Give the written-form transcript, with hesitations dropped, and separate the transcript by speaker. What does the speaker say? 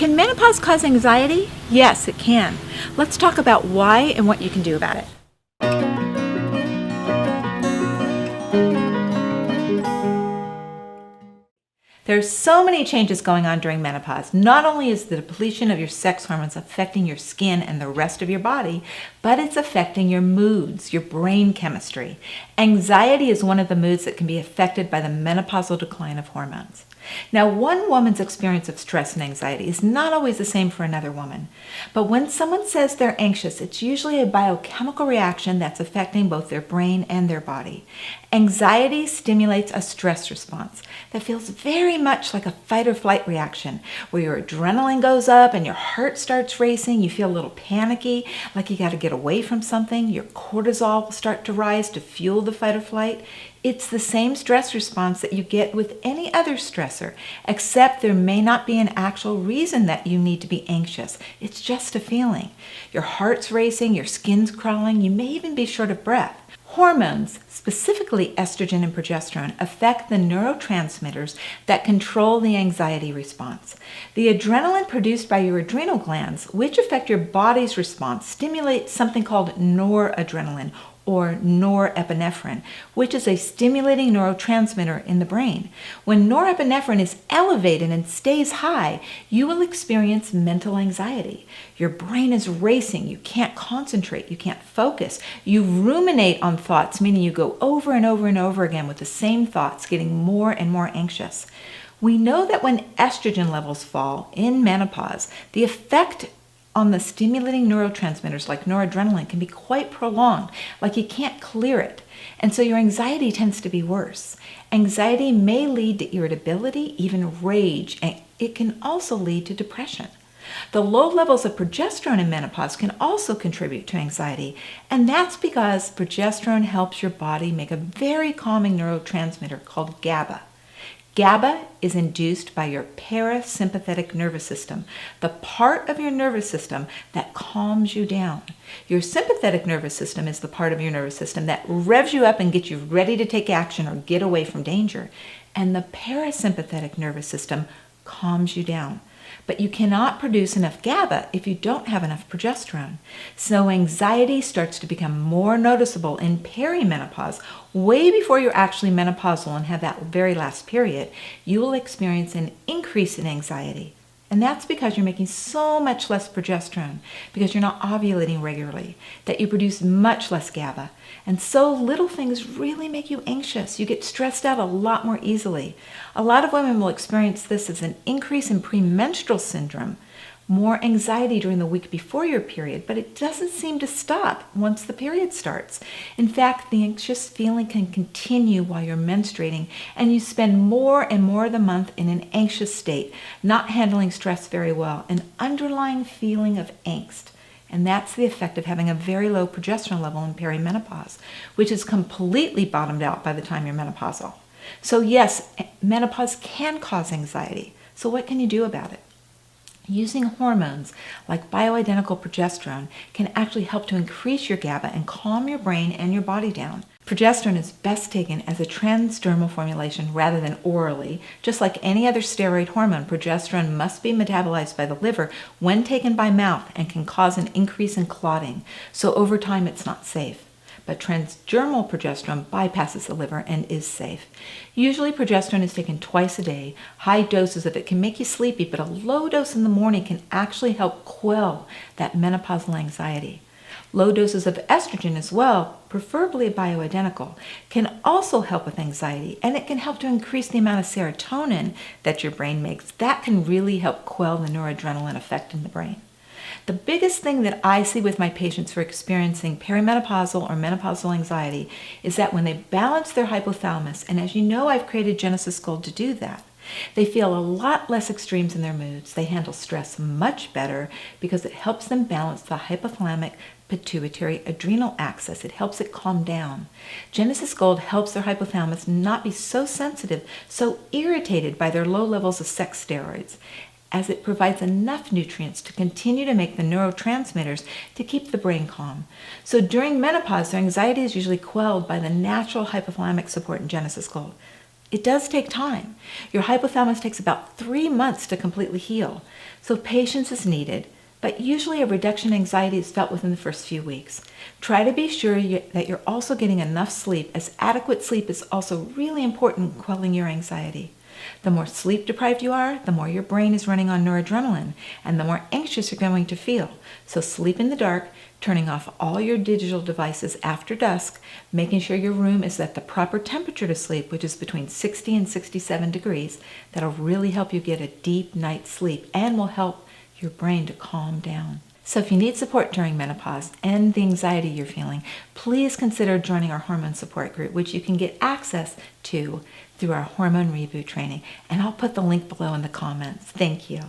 Speaker 1: Can menopause cause anxiety? Yes, it can. Let's talk about why and what you can do about it. There's so many changes going on during menopause. Not only is the depletion of your sex hormones affecting your skin and the rest of your body, but it's affecting your moods, your brain chemistry. Anxiety is one of the moods that can be affected by the menopausal decline of hormones. Now, one woman's experience of stress and anxiety is not always the same for another woman. But when someone says they're anxious, it's usually a biochemical reaction that's affecting both their brain and their body. Anxiety stimulates a stress response that feels very much like a fight or flight reaction, where your adrenaline goes up and your heart starts racing, you feel a little panicky, like you got to get away from something, your cortisol will start to rise to fuel the fight or flight. It's the same stress response that you get with any other stressor, except there may not be an actual reason that you need to be anxious. It's just a feeling. Your heart's racing, your skin's crawling, you may even be short of breath. Hormones, specifically estrogen and progesterone, affect the neurotransmitters that control the anxiety response. The adrenaline produced by your adrenal glands, which affect your body's response, stimulates something called noradrenaline, or norepinephrine, which is a stimulating neurotransmitter in the brain. When norepinephrine is elevated and stays high, you will experience mental anxiety. Your brain is racing, you can't concentrate, you can't focus. You ruminate on thoughts, meaning you go over and over and over again with the same thoughts, getting more and more anxious. We know that when estrogen levels fall in menopause, the effect on the stimulating neurotransmitters like noradrenaline can be quite prolonged, like you can't clear it. And so your anxiety tends to be worse. Anxiety may lead to irritability, even rage, and it can also lead to depression. The low levels of progesterone in menopause can also contribute to anxiety, and that's because progesterone helps your body make a very calming neurotransmitter called GABA. GABA is induced by your parasympathetic nervous system, the part of your nervous system that calms you down. Your sympathetic nervous system is the part of your nervous system that revs you up and gets you ready to take action or get away from danger. And the parasympathetic nervous system calms you down. But you cannot produce enough GABA if you don't have enough progesterone. So anxiety starts to become more noticeable in perimenopause. Way before you're actually menopausal and have that very last period, you will experience an increase in anxiety. And that's because you're making so much less progesterone, because you're not ovulating regularly, that you produce much less GABA. And so little things really make you anxious. You get stressed out a lot more easily. A lot of women will experience this as an increase in premenstrual syndrome, more anxiety during the week before your period, but it doesn't seem to stop once the period starts. In fact, the anxious feeling can continue while you're menstruating, and you spend more and more of the month in an anxious state, not handling stress very well, an underlying feeling of angst. And that's the effect of having a very low progesterone level in perimenopause, which is completely bottomed out by the time you're menopausal. So yes, menopause can cause anxiety. So what can you do about it? Using hormones like bioidentical progesterone can actually help to increase your GABA and calm your brain and your body down. Progesterone is best taken as a transdermal formulation rather than orally. Just like any other steroid hormone, progesterone must be metabolized by the liver when taken by mouth and can cause an increase in clotting. So over time, it's not safe. But transdermal progesterone bypasses the liver and is safe. Usually progesterone is taken twice a day. High doses of it can make you sleepy, but a low dose in the morning can actually help quell that menopausal anxiety. Low doses of estrogen as well, preferably bioidentical, can also help with anxiety, and it can help to increase the amount of serotonin that your brain makes. That can really help quell the noradrenaline effect in the brain. The biggest thing that I see with my patients for experiencing perimenopausal or menopausal anxiety is that when they balance their hypothalamus, and as you know, I've created Genesis Gold to do that, they feel a lot less extremes in their moods. They handle stress much better because it helps them balance the hypothalamic pituitary adrenal axis. It helps it calm down. Genesis Gold helps their hypothalamus not be so sensitive, so irritated by their low levels of sex steroids, as it provides enough nutrients to continue to make the neurotransmitters to keep the brain calm. So during menopause, their anxiety is usually quelled by the natural hypothalamic support in Genesis Gold. It does take time. Your hypothalamus takes about 3 months to completely heal, so patience is needed, but usually a reduction in anxiety is felt within the first few weeks. Try to be sure that you're also getting enough sleep, as adequate sleep is also really important in quelling your anxiety. The more sleep deprived you are, the more your brain is running on noradrenaline, and the more anxious you're going to feel. So sleep in the dark, turning off all your digital devices after dusk, making sure your room is at the proper temperature to sleep, which is between 60 and 67 degrees. That'll really help you get a deep night's sleep and will help your brain to calm down. So if you need support during menopause and the anxiety you're feeling, please consider joining our hormone support group, which you can get access to through our hormone reboot training. And I'll put the link below in the comments. Thank you.